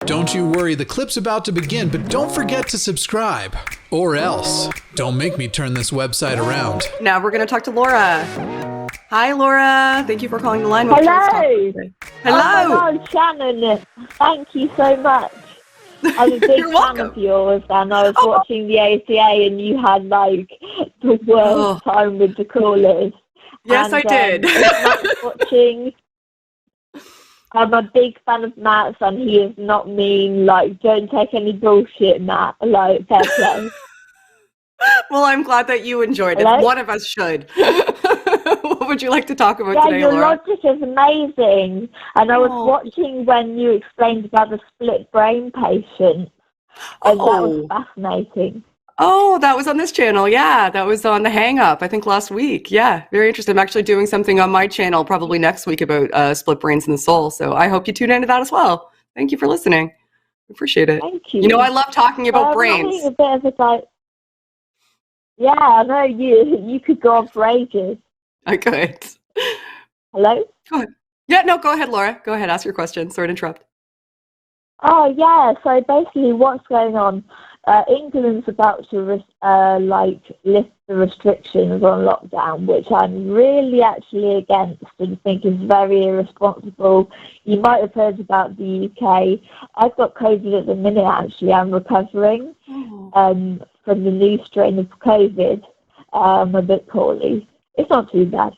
Don't you worry, the clip's about to begin, but don't forget to subscribe. Or else. Don't make me turn this website around. Now we're going to talk to Laura. Hi, Laura. Thank you for calling the line. Hello. Hello. Oh, Shannon. Thank you so much. I'm a big You're fan welcome. of yours, and I was watching the ACA, and you had, like, the worst time with the callers. Yes, and, I did. Matt's watching. I'm a big fan of Matt's, and he is not mean. Like, don't take any bullshit, Matt. Like, fair play. Well, I'm glad that you enjoyed it. Hello? One of us should. What would you like to talk about Yeah, today, your Laura? logic is amazing. And I was watching when you explained about the split brain patient, and that was fascinating. Oh, that was on this channel. Yeah, that was on the Hang Up, I think last week. Yeah, very interesting. I'm actually doing something on my channel probably next week about split brains and the soul. So I hope you tune into that as well. Thank you for listening. Appreciate it. Thank you. You know, I love talking about brains. Having a bit of a yeah, I know you could go on for ages. I could. Hello? Go ahead. Yeah, no, go ahead, Laura. Go ahead, ask your question. Sorry to interrupt. Oh, yeah, so basically what's going on, England's about to lift the restrictions on lockdown, which I'm really actually against and think is very irresponsible. You might have heard about the UK. I've got COVID at the minute, actually. I'm recovering from the new strain of COVID. I'm a bit poorly. It's not too bad.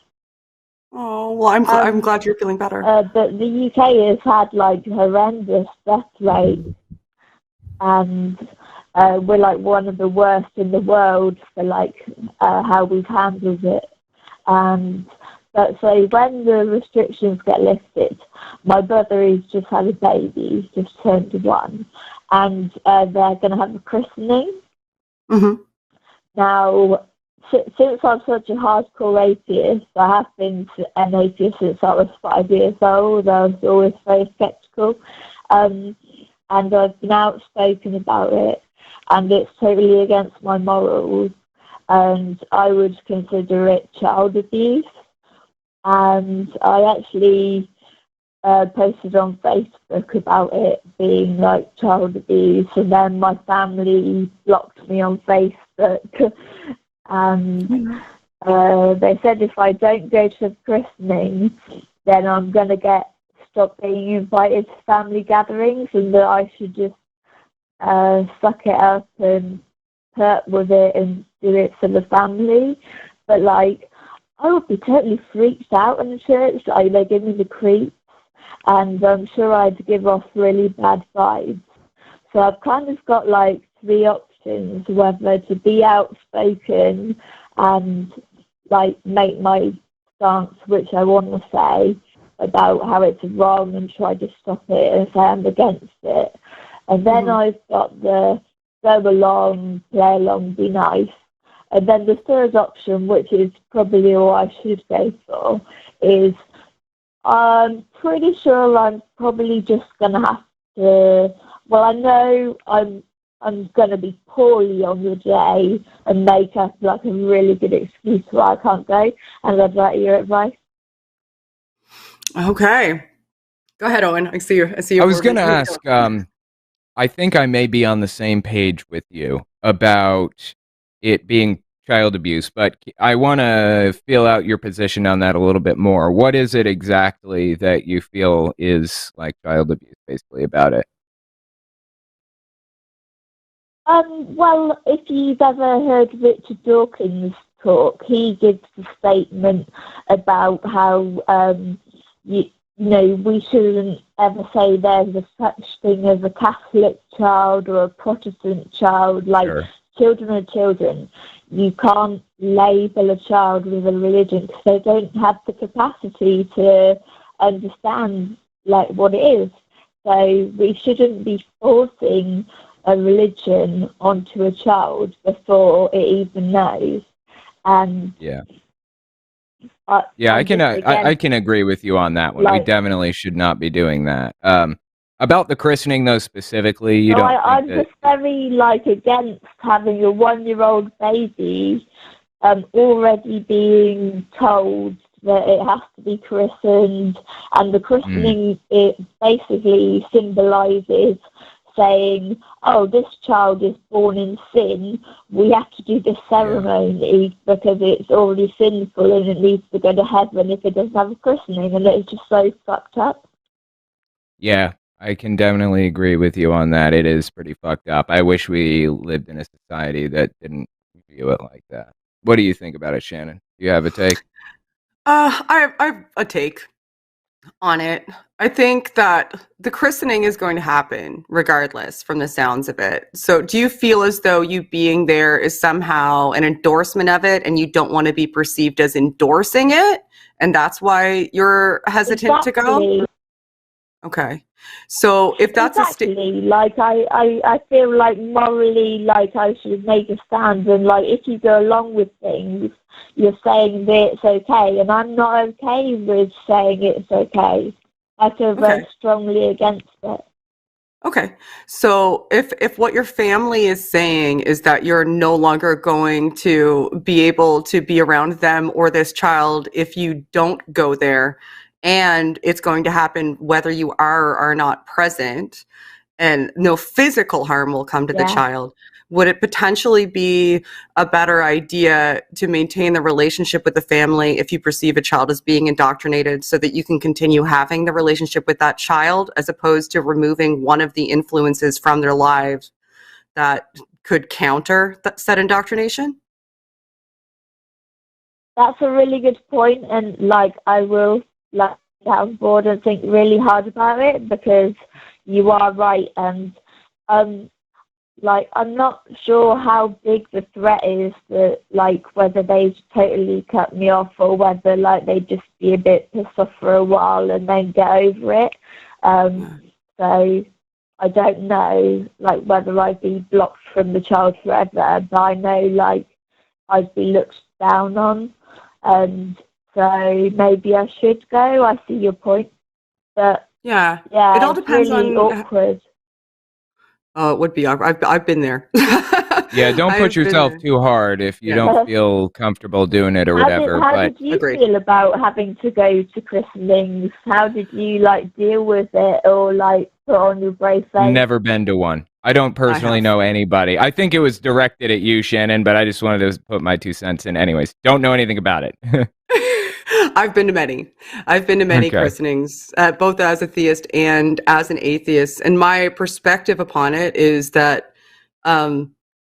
Oh, well, I'm glad you're feeling better. But the UK has had, like, horrendous death rates, and we're, like, one of the worst in the world for, like, how we've handled it. But so when the restrictions get lifted, my brother has just had a baby, he's just turned 1, and they're going to have a christening. Mm-hmm. Now, since I'm such a hardcore atheist, I have been an atheist since I was 5 years old. I was always very skeptical, and I've been outspoken about it, and it's totally against my morals, and I would consider it child abuse. And I actually posted on Facebook about it being like child abuse, and then my family blocked me on Facebook. And they said if I don't go to the christening, then I'm going to stop being invited to family gatherings, and that I should just suck it up and put up with it and do it for the family. But, like, I would be totally freaked out in the church. Like, they give me the creeps, and I'm sure I'd give off really bad vibes. So I've kind of got, like, 3 options, whether to be outspoken and, like, make my stance, which I want to say, about how it's wrong and try to stop it and say I'm against it. And then I've got the go along, play along, be nice. And then the third option, which is probably all I should go for, is I'm pretty sure I'm probably just going to have to, well, I know I'm going to be poorly on the day and make up like a really good excuse why I can't go, and I'd like your advice. Okay. Go ahead, Owen. I see you. I was going to ask, I think I may be on the same page with you about it being child abuse, but I want to feel out your position on that a little bit more. What is it exactly that you feel is like child abuse, basically, about it? Well, if you've ever heard Richard Dawkins talk, he gives the statement about how, you know, we shouldn't ever say there's a such thing as a Catholic child or a Protestant child. Like, children are children. You can't label a child with a religion because they don't have the capacity to understand, like, what it is. So we shouldn't be forcing a religion onto a child before it even knows. And I can agree with you on that one. Like, we definitely should not be doing that. About the christening, though, specifically, I'm just very, like, against having a 1-year-old baby already being told that it has to be christened, and the christening, it basically symbolises saying, oh, this child is born in sin, we have to do this ceremony because it's already sinful and it needs to go to heaven if it doesn't have a christening, and it's just so fucked up. Yeah, I can definitely agree with you on that. It is pretty fucked up. I wish we lived in a society that didn't view it like that. What do you think about it, Shannon? Do you have a take? I have a take on it. I think that the christening is going to happen regardless from the sounds of it. So do you feel as though you being there is somehow an endorsement of it and you don't want to be perceived as endorsing it? And that's why you're hesitant to go? Okay. So if that's like I feel like morally, like I should make a stand, and like if you go along with things, you're saying that it's okay, and I'm not okay with saying it's okay. I feel very strongly against it. Okay. So if what your family is saying is that you're no longer going to be able to be around them or this child if you don't go there, and it's going to happen whether you are or are not present, and no physical harm will come to the child, would it potentially be a better idea to maintain the relationship with the family if you perceive a child as being indoctrinated so that you can continue having the relationship with that child, as opposed to removing one of the influences from their lives that could counter said indoctrination? That's a really good point, and like I will like get on board and think really hard about it, because you are right, and like I'm not sure how big the threat is, that like whether they totally cut me off or whether like they just be a bit pissed off for a while and then get over it. So I don't know like whether I'd be blocked from the child forever, but I know like I'd be looked down on, and so maybe I should go. I see your point, but yeah, it all depends really on awkward. Oh, it would be. I've been there. Yeah, don't put yourself too hard if you don't feel comfortable doing it or whatever. How did you feel about having to go to christenings? How did you like deal with it, or like put on your brave face? Never been to one. I don't personally know anybody. I think it was directed at you, Shannon, but I just wanted to put my 2 cents in. Anyways, don't know anything about it. I've been to many. Christenings, both as a theist and as an atheist. And my perspective upon it is that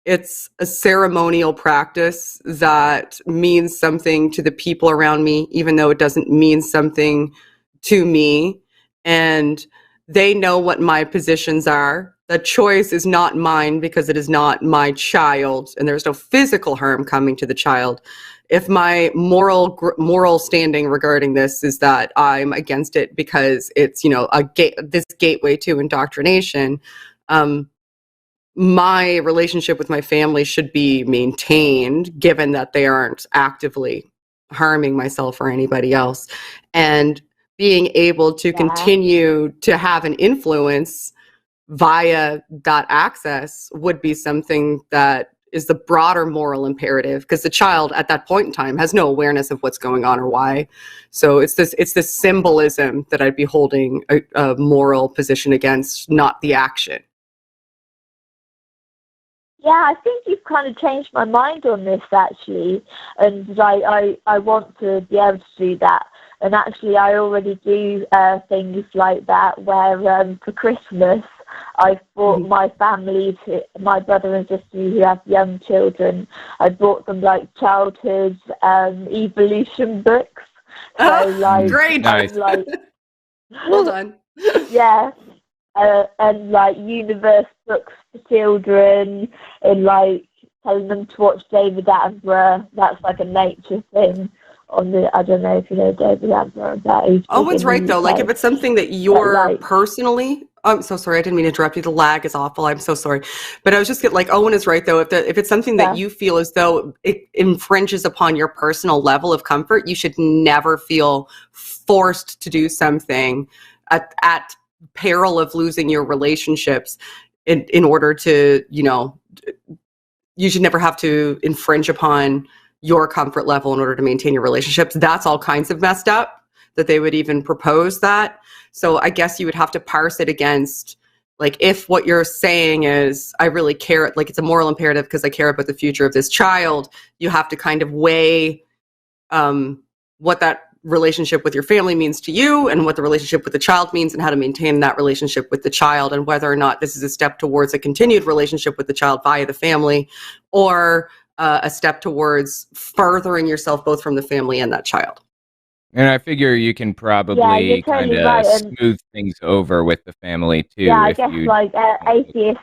it's a ceremonial practice that means something to the people around me, even though it doesn't mean something to me. And they know what my positions are. The choice is not mine because it is not my child, and there's no physical harm coming to the child. If my moral standing regarding this is that I'm against it because it's, you know, this gateway to indoctrination, my relationship with my family should be maintained, given that they aren't actively harming myself or anybody else, and being able to continue to have an influence via that access would be something that is the broader moral imperative, because the child at that point in time has no awareness of what's going on or why. So it's this symbolism that I'd be holding a moral position against, not the action. Yeah, I think you've kind of changed my mind on this, actually, and I want to be able to do that. And actually, I already do things like that, where for Christmas, I've bought my family, my brother and sister who have young children, I bought them like childhood evolution books. So like, great, nice. Like, well done. Yeah, and like universe books for children, and like telling them to watch David Attenborough. That's like a nature thing. I don't know if you know David Attenborough. Owen's right though. Like if it's something that you're personally, I'm so sorry, I didn't mean to interrupt you. The lag is awful. I'm so sorry. But I was just like, Owen is right though. If it's something that you feel as though it infringes upon your personal level of comfort, you should never feel forced to do something at peril of losing your relationships in order to, you know, you should never have to infringe upon your comfort level in order to maintain your relationships. That's all kinds of messed up that they would even propose that. So I guess you would have to parse it against Like if what you're saying is, I really care, like it's a moral imperative because I care about the future of this child, you have to kind of weigh what that relationship with your family means to you and what the relationship with the child means and how to maintain that relationship with the child and whether or not this is a step towards a continued relationship with the child via the family or a step towards furthering yourself both from the family and that child. And I figure you can probably kind of right. smooth things over with the family too. Yeah, I if guess you, like atheists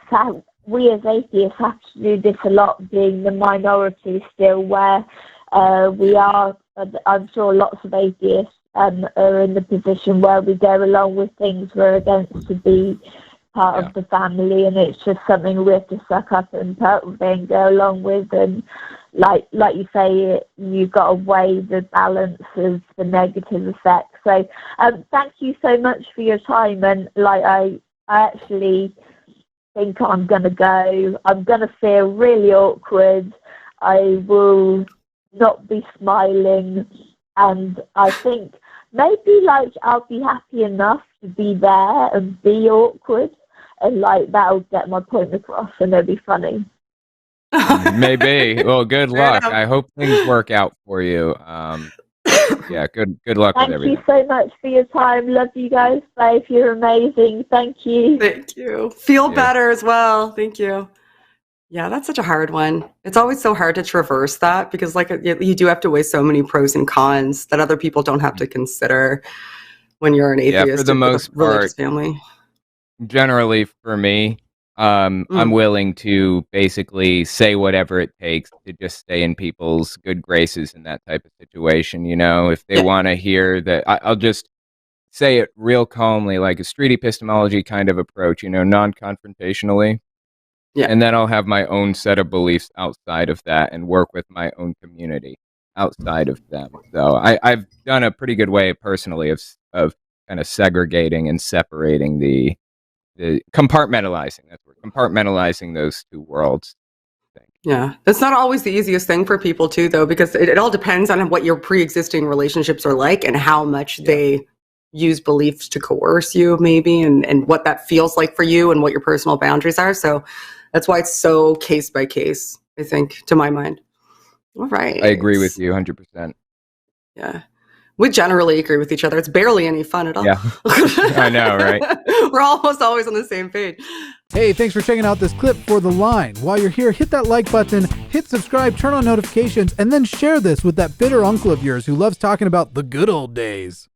we as atheists have to do this a lot, being the minority still, where we are. I'm sure lots of atheists are in the position where we go along with things we're against to be part of the family, and it's just something we have to suck up and go along with. And like you say, you've got to weigh the balance of the negative effects. So thank you so much for your time. And like I actually think I'm gonna go. I'm gonna feel really awkward. I will not be smiling, and I think maybe like I'll be happy enough to be there and be awkward, and like that'll get my point across and it'll be funny. Maybe. Well, good luck. I hope things work out for you. Yeah, good luck with everything. Thank you so much for your time. Love you guys both. You're amazing. Thank you. Thank you. Feel better as well. Thank you. Yeah, that's such a hard one. It's always so hard to traverse that because like you do have to weigh so many pros and cons that other people don't have to consider when you're an atheist. Yeah, for the most part, family. Generally for me, I'm willing to basically say whatever it takes to just stay in people's good graces in that type of situation. You know, if they want to hear that, I'll just say it real calmly, like a street epistemology kind of approach, you know, non-confrontationally. Yeah. And then I'll have my own set of beliefs outside of that and work with my own community outside of them. So I've done a pretty good way personally of kind of segregating and separating the compartmentalizing. That's where compartmentalizing those two worlds. Yeah, that's not always the easiest thing for people too, though, because it all depends on what your pre-existing relationships are like and how much they use beliefs to coerce you, maybe, and what that feels like for you and what your personal boundaries are. So that's why it's so case by case, I think, to my mind. All right. I agree with you 100%. Yeah. We generally agree with each other. It's barely any fun at all. Yeah, I know, right? We're almost always on the same page. Hey, thanks for checking out this clip for The Line. While you're here, hit that like button, hit subscribe, turn on notifications, and then share this with that bitter uncle of yours who loves talking about the good old days.